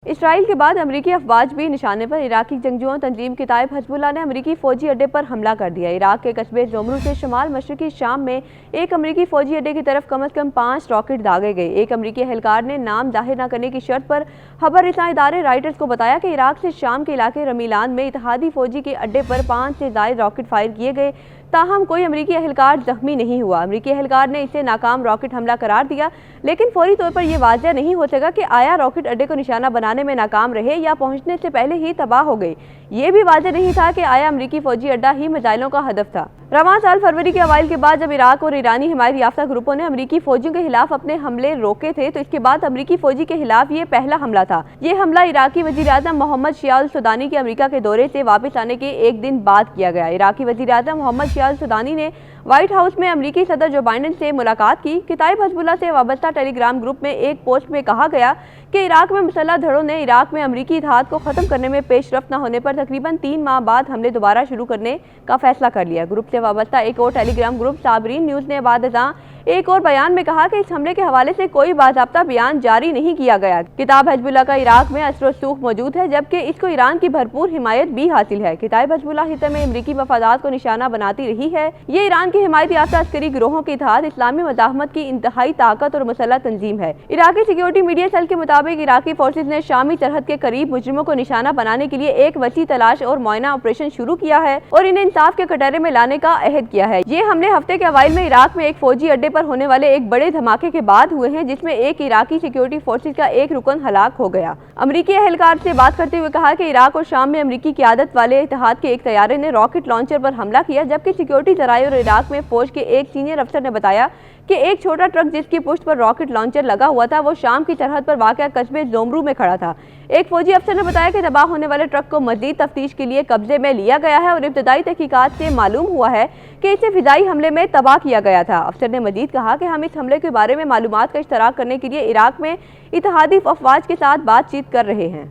اسرائیل کے بعد امریکی افواج بھی نشانے پر عراقی جنگجوؤں تنظیم کتائب حزب اللہ نے امریکی فوجی اڈے پر حملہ کر دیا۔ عراق کے قصبے زومرو سے شمال مشرقی شام میں ایک امریکی فوجی اڈے کی طرف کم از کم 5 راکٹ داغے گئے۔ ایک امریکی اہلکار نے نام ظاہر نہ کرنے کی شرط پر خبر رساں ادارے رائٹرز کو بتایا کہ عراق سے شام کے علاقے رمیلان میں اتحادی فوجی کے اڈے پر 5 سے زائد راکٹ فائر کیے گئے، تاہم کوئی امریکی اہلکار زخمی نہیں ہوا۔ امریکی اہلکار نے اسے ناکام راکٹ حملہ قرار دیا، لیکن فوری طور پر یہ واضح نہیں ہو سکا کہ آیا راکٹ اڈے کو نشانہ بنانے میں ناکام رہے یا پہنچنے سے پہلے ہی تباہ ہو گئی۔ یہ بھی واضح نہیں تھا کہ آیا امریکی فوجی اڈہ ہی میزائلوں کا ہدف تھا۔ رواں سال فروری کے اوائل کے بعد جب عراق اور ایرانی حمایت یافتہ گروپوں نے امریکی فوجیوں کے خلاف اپنے حملے روکے تھے تو اس کے بعد امریکی فوجی کے خلاف یہ پہلا حملہ تھا۔ یہ حملہ عراقی وزیر اعظم محمد شیع السودانی کے امریکہ کے دورے سے واپس آنے کے ایک دن بعد کیا گیا۔ عراقی وزیر اعظم محمد شیع السودانی نے وائٹ ہاؤس میں امریکی صدر جو بائیڈن سے ملاقات کی۔ کتائب حزب اللہ سے وابستہ ٹیلی گرام گروپ میں ایک پوسٹ میں کہا گیا کہ عراق میں مسلح دھڑوں نے عراق میں امریکی اتحاد کو ختم کرنے میں پیش رفت نہ ہونے پر تقریباً 3 ماہ بعد حملے دوبارہ شروع کرنے کا فیصلہ کر لیا۔ گروپ سے وابستہ ایک اور ٹیلی گرام گروپ صابرین نیوز نے بعد ازاں ایک اور بیان میں کہا کہ اس حملے کے حوالے سے کوئی باضابطہ بیان جاری نہیں کیا گیا۔ کتاب حزب اللہ کا عراق میں اثر و رسوخ موجود ہے جبکہ اس کو ایران کی بھرپور حمایت بھی حاصل ہے۔ کتاب حزب اللہ خطے میں امریکی مفادات کو نشانہ بناتی رہی ہے۔ یہ ایران کی حمایت یافتہ عسکری گروہوں کے اتحاد اسلامی مزاحمت کی انتہائی طاقت اور مسلح تنظیم ہے۔ عراقی سیکیورٹی میڈیا سیل کے مطابق عراقی فورسز نے شامی سرحد کے قریب مجرموں کو نشانہ بنانے کے لیے ایک وسیع تلاش اور معائنہ آپریشن شروع کیا ہے اور انہیں انصاف کے کٹہرے میں لانے کا عہد کیا ہے۔ یہ حملے ہفتے کے اوائل میں عراق میں ایک فوجی اڈے پر ہونے والے ایک بڑے دھماکے کے بعد ہوئے ہیں جس میں ایک عراقی سیکیورٹی فورسز کا ایک رکن ہلاک ہو گیا۔ امریکی اہلکار سے بات کرتے ہوئے کہا کہ عراق اور شام میں امریکی قیادت والے اتحاد کے ایک طیارے نے راکٹ لانچر پر حملہ کیا، جبکہ سیکیورٹی ذرائع اور عراق میں فوج کے ایک سینئر افسر نے بتایا کہ ایک چھوٹا ٹرک جس کی پشت پر راکٹ لانچر لگا ہوا تھا وہ شام کی سرحد پر واقع قصبے زومرو میں کھڑا تھا۔ ایک فوجی افسر نے بتایا کہ تباہ ہونے والے ٹرک کو مزید تفتیش کے لیے قبضے میں لیا گیا ہے اور ابتدائی تحقیقات سے معلوم ہوا ہے کہ اسے فضائی حملے میں تباہ کیا گیا تھا۔ افسر نے مزید کہا کہ ہم اس حملے کے بارے میں معلومات کا اشتراک کرنے کے لیے عراق میں اتحادی افواج کے ساتھ بات چیت کر رہے ہیں۔